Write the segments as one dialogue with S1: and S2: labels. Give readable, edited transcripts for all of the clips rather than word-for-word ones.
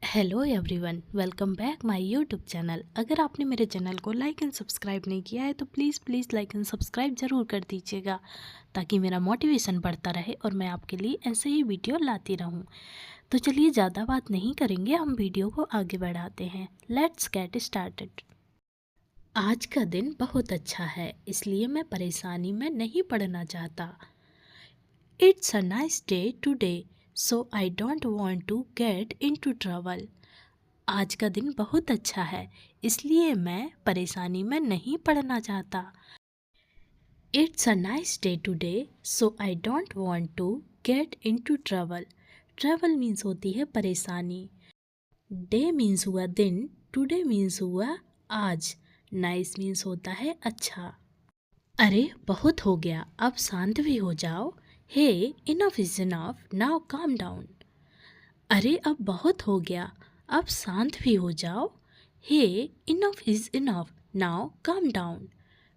S1: Hello everyone, welcome back my YouTube channel. अगर आपने मेरे चैनल को लाइक एंड सब्सक्राइब नहीं किया है तो प्लीज़ लाइक एंड सब्सक्राइब ज़रूर कर दीजिएगा, ताकि मेरा मोटिवेशन बढ़ता रहे और मैं आपके लिए ऐसे ही वीडियो लाती रहूं। तो चलिए ज़्यादा बात नहीं करेंगे, हम वीडियो को आगे बढ़ाते हैं। Let's get started. आज का दिन बहुत अच्छा है, इसलिए मैं परेशानी में नहीं पड़ना चाहता। It's a nice day today, so I don't want to get into trouble. आज का दिन बहुत अच्छा है, इसलिए मैं परेशानी में नहीं पड़ना चाहता। It's a nice day today, so I don't want to get into trouble. Trouble means होती है परेशानी। डे मीन्स हुआ दिन, टुडे मीन्स हुआ आज, नाइस मीन्स होता है अच्छा। अरे बहुत हो गया, अब शांत भी हो जाओ। Hey, enough is enough, now calm down. अरे अब बहुत हो गया, अब शांत भी हो जाओ। Hey, enough is enough, now calm down.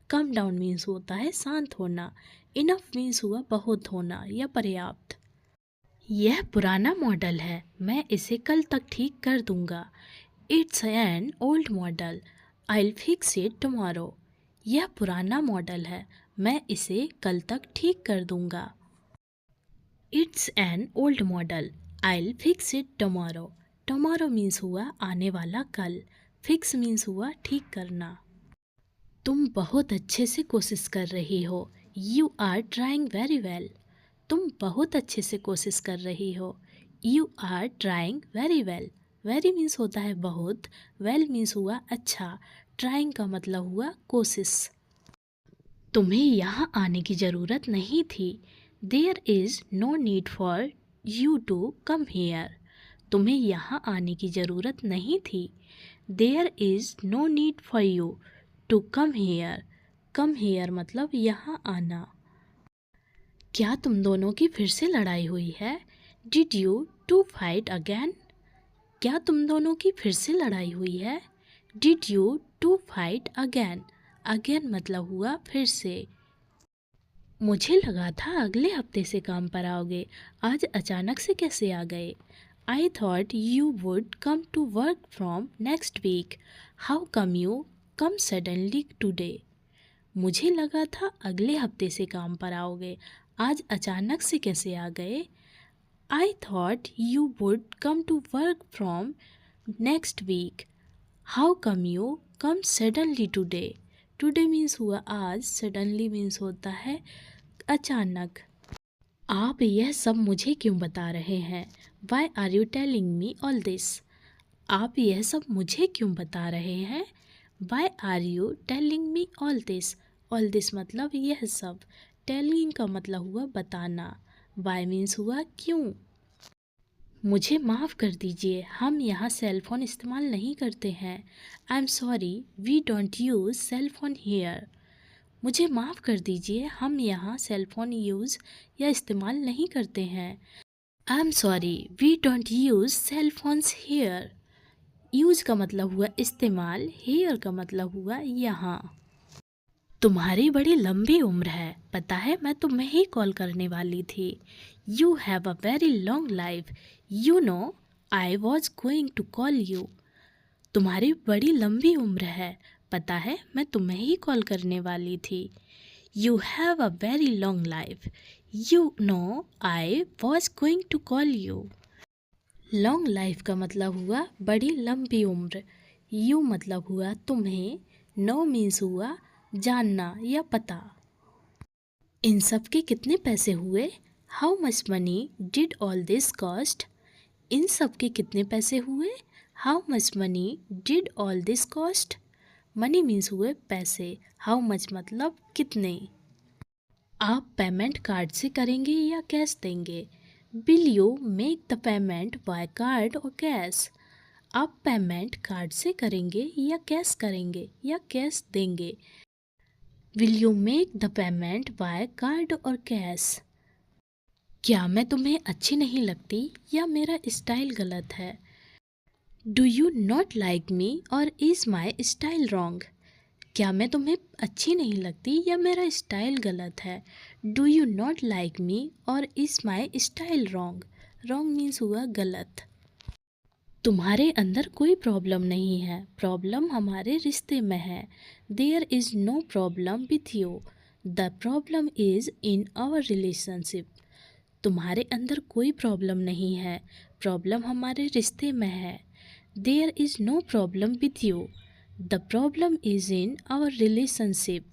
S1: Calm down means होता है शांत होना। इनफ मीन्स हुआ बहुत होना या पर्याप्त। यह पुराना मॉडल है, मैं इसे कल तक ठीक कर दूंगा। It's an old model, I fix it tomorrow. यह पुराना मॉडल है, मैं इसे कल तक ठीक कर दूंगा। It's an old model, I fix it tomorrow. Tomorrow means हुआ आने वाला कल, फिक्स मीन्स हुआ ठीक करना। तुम बहुत अच्छे से कोशिश कर रही हो, you are trying very well. तुम बहुत अच्छे से कोशिश कर रही हो, you are trying very well. Very means होता है बहुत, वेल मीन्स हुआ अच्छा, ट्राइंग का मतलब हुआ कोशिश। तुम्हें यहाँ आने की ज़रूरत नहीं थी। There is no need for you to come here. तुम्हें यहाँ आने की ज़रूरत नहीं थी। There is no need for you to come here. Come here मतलब यहाँ आना। क्या तुम दोनों की फिर से लड़ाई हुई है? Did you two fight again? क्या तुम दोनों की फिर से लड़ाई हुई है? Did you two fight again? Again मतलब हुआ फिर से। मुझे लगा था अगले हफ्ते से काम पर आओगे, आज अचानक से कैसे आ गए? I thought you would come to work from next week, how come you come suddenly today. मुझे लगा था अगले हफ्ते से काम पर आओगे, आज अचानक से कैसे आ गए? I thought you would come to work from next week, how come you come suddenly today. Today means हुआ आज, सडनली मीन्स होता है अचानक। आप यह सब मुझे क्यों बता रहे हैं? Why are you telling me all this? आप यह सब मुझे क्यों बता रहे हैं? Why are you telling me all this? All this मतलब यह सब, टेलिंग का मतलब हुआ बताना, वाई मीन्स हुआ क्यों। मुझे माफ़ कर दीजिए, हम यहाँ सेल फ़ोन इस्तेमाल नहीं करते हैं। I am sorry, we don't use cell phone here. मुझे माफ़ कर दीजिए, हम यहाँ सेल फ़ोन यूज़ या इस्तेमाल नहीं करते हैं। I am sorry, we don't use cell phones here. Use का मतलब हुआ इस्तेमाल, हेयर का मतलब हुआ यहाँ। तुम्हारी बड़ी लंबी उम्र है, पता है मैं तुम्हें ही कॉल करने वाली थी। You have a very long life, you know I was going to call you. तुम्हारी बड़ी लंबी उम्र है, पता है मैं तुम्हें ही कॉल करने वाली थी। You have a very long life, you know I was going to call you. Long life का मतलब हुआ बड़ी लंबी उम्र, यू मतलब हुआ तुम्हें, नो मीन्स हुआ जानना या पता। इन सब के कितने पैसे हुए? How much money did all this cost? इन सब के कितने पैसे हुए? How much money did all this cost? Money means हुए पैसे, हाउ मच मतलब कितने। आप पेमेंट कार्ड से करेंगे या कैश देंगे? Will you make the payment by card और कैश? आप पेमेंट कार्ड से करेंगे या कैश करेंगे या कैश देंगे? Will you make the payment by card और कैश? क्या मैं तुम्हें अच्छी नहीं लगती या मेरा स्टाइल गलत है? Do you not like me और इज़ माई स्टाइल रॉन्ग? क्या मैं तुम्हें अच्छी नहीं लगती या मेरा स्टाइल गलत है? Do you not like me और is my style wrong? Wrong means हुआ गलत। तुम्हारे अंदर कोई प्रॉब्लम नहीं है, प्रॉब्लम हमारे रिश्ते में है। There is no problem with you, the problem is in our relationship. तुम्हारे अंदर कोई प्रॉब्लम नहीं है, प्रॉब्लम हमारे रिश्ते में है। There is no problem with you, the problem is in our relationship.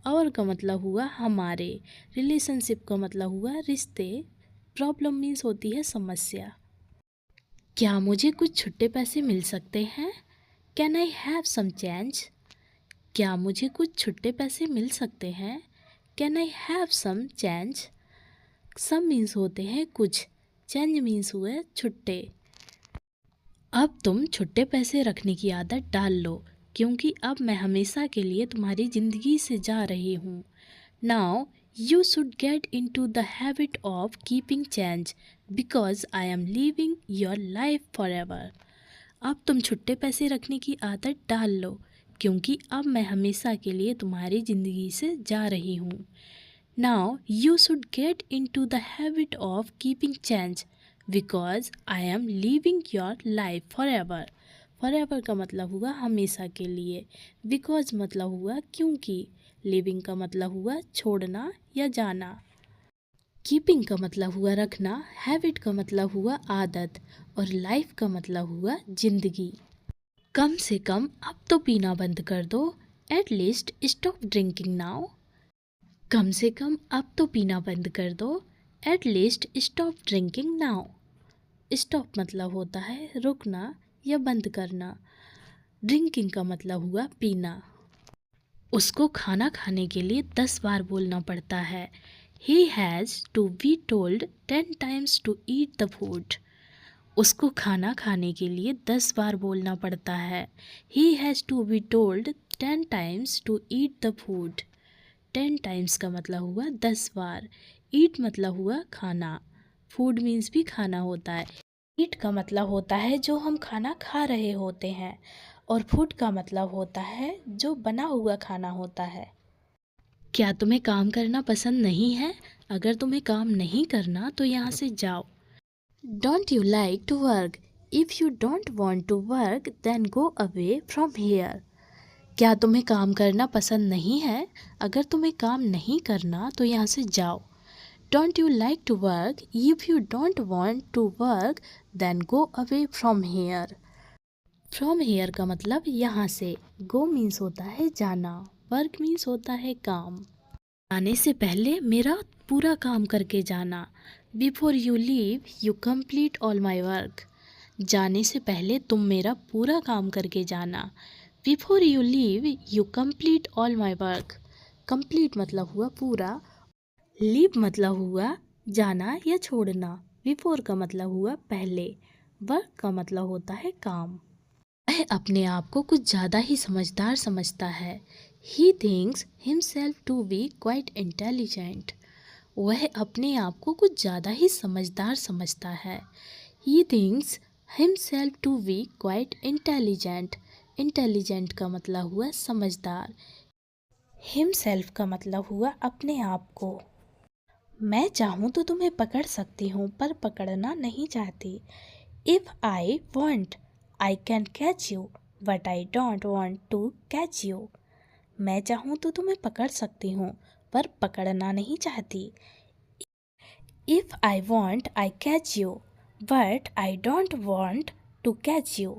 S1: Our का मतलब हुआ हमारे, रिलेशनशिप का मतलब हुआ रिश्ते, प्रॉब्लम मीन्स होती है समस्या। क्या मुझे कुछ छुट्टे पैसे मिल सकते हैं? Can I have some change? क्या मुझे कुछ छुट्टे पैसे मिल सकते हैं? Can I have some change? Some means होते हैं कुछ, चेंज मीन्स हुए छुट्टे। अब तुम छुट्टे पैसे रखने की आदत डाल लो, क्योंकि अब मैं हमेशा के लिए तुम्हारी ज़िंदगी से जा रही हूँ। Now you should get in to the habit of keeping change because I am living your life for ever. अब तुम छुट्टे पैसे रखने की आदत डाल लो, क्योंकि अब मैं हमेशा के लिए तुम्हारी ज़िंदगी से जा रही हूँ। Now you should get in to the habit of keeping change because I am living your life for ever. For ever का मतलब हुआ हमेशा के लिए, बिकॉज मतलब हुआ क्योंकि, लिविंग का मतलब हुआ छोड़ना या जाना, कीपिंग का मतलब हुआ रखना, हैबिट का मतलब हुआ आदत और लाइफ का मतलब हुआ जिंदगी। कम से कम अब तो पीना बंद कर दो, at least stop drinking now. कम से कम अब तो पीना बंद कर दो, at least stop drinking now. Stop मतलब होता है रुकना या बंद करना, ड्रिंकिंग का मतलब हुआ पीना। उसको खाना खाने के लिए 10 बार बोलना पड़ता है। He has to be told 10 times to eat the food. उसको खाना खाने के लिए 10 बार बोलना पड़ता है। He has to be told 10 times to eat the food. 10 times का मतलब हुआ 10 बार, eat मतलब हुआ खाना, food मीन्स भी खाना होता है। eat का मतलब होता है जो हम खाना खा रहे होते हैं, और फूड का मतलब होता है जो बना हुआ खाना होता है। क्या तुम्हें काम करना पसंद नहीं है? अगर तुम्हें काम नहीं करना तो यहाँ से जाओ। Don't you like to work? If you don't want to work then go away from here. क्या तुम्हें काम करना पसंद नहीं है? अगर तुम्हें काम नहीं करना तो यहाँ से जाओ। Don't you like to work? If you don't want to work then go away from here. From here का मतलब यहाँ से, गो मीन्स होता है जाना, वर्क मीन्स होता है काम। जाने से पहले मेरा पूरा काम करके जाना, before you leave you complete all my work. जाने से पहले तुम मेरा पूरा काम करके जाना, before you leave you complete all my work. Complete मतलब हुआ पूरा, लीव मतलब हुआ जाना या छोड़ना, बिफोर का मतलब हुआ पहले, वर्क का मतलब होता है काम। वह अपने आप को कुछ ज़्यादा ही समझदार समझता है। He thinks himself to be quite intelligent. वह अपने आप को कुछ ज़्यादा ही समझदार समझता है। He thinks himself to be quite intelligent. Intelligent का मतलब हुआ समझदार, himself का मतलब हुआ अपने आप को। मैं चाहूँ तो तुम्हें पकड़ सकती हूँ पर पकड़ना नहीं चाहती। If I want, I can catch you, but I don't want to catch you. मैं चाहूँ तो तुम्हें पकड़ सकती हूँ पर पकड़ना नहीं चाहती। If I want, I catch you, but I don't want to catch you.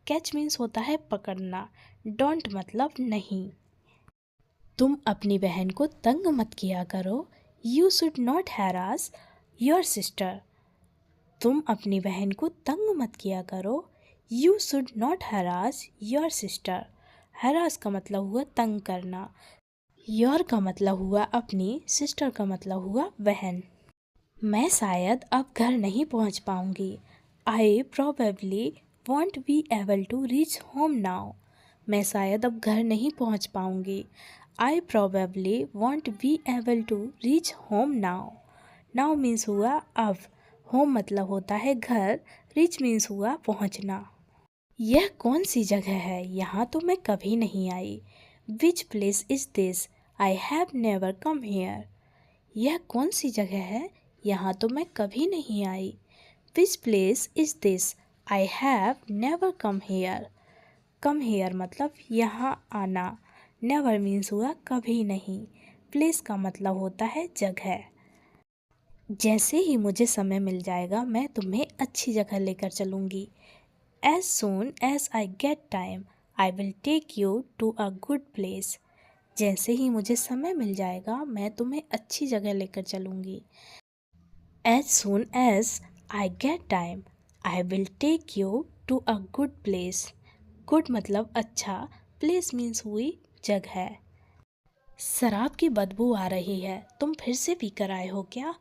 S1: Catch means होता है पकड़ना, don't मतलब नहीं। तुम अपनी बहन को तंग मत किया करो, You should not harass your sister. तुम अपनी बहन को तंग मत किया करो, You should not harass your sister. harass का मतलब हुआ तंग करना, योर का मतलब हुआ अपनी, सिस्टर का मतलब हुआ बहन। मैं शायद अब घर नहीं पहुंच पाऊंगी, I probably won't be able to reach home now. मैं शायद अब घर नहीं पहुंच पाऊंगी, I probably won't be able to reach home now. Now means हुआ अब, होम मतलब होता है घर, रीच मीन्स हुआ पहुंचना। यह कौन सी जगह है? यहाँ तो मैं कभी नहीं आई। Which place is this? I have never come here. यह कौन सी जगह है? यहाँ तो मैं कभी नहीं आई। Which place is this? I have never come here. Come here मतलब यहाँ आना। नेवर मीन्स हुआ कभी नहीं। प्लेस का मतलब होता है जगह। जैसे ही मुझे समय मिल जाएगा मैं तुम्हें अच्छी जगह लेकर चलूँगी। As soon as I get time I will take you to a good place. जैसे ही मुझे समय मिल जाएगा मैं तुम्हें अच्छी जगह लेकर चलूँगी। As soon as I get time I will take you to a good place. Good मतलब अच्छा, प्लेस मीन्स हुई जगह। शराब की बदबू आ रही है, तुम फिर से पीकर आए हो क्या?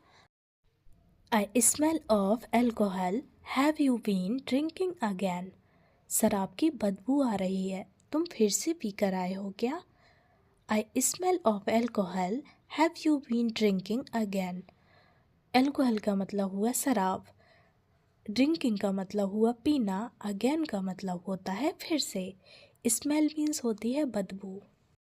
S1: I smell of alcohol, have you been drinking again? शराब की बदबू आ रही है, तुम फिर से पीकर आए हो क्या? I smell of alcohol, have you been drinking again? Alcohol का मतलब हुआ शराब, ड्रिंकिंग का मतलब हुआ पीना, अगेन का मतलब होता है फिर से। स्मेल मीन्स होती है बदबू।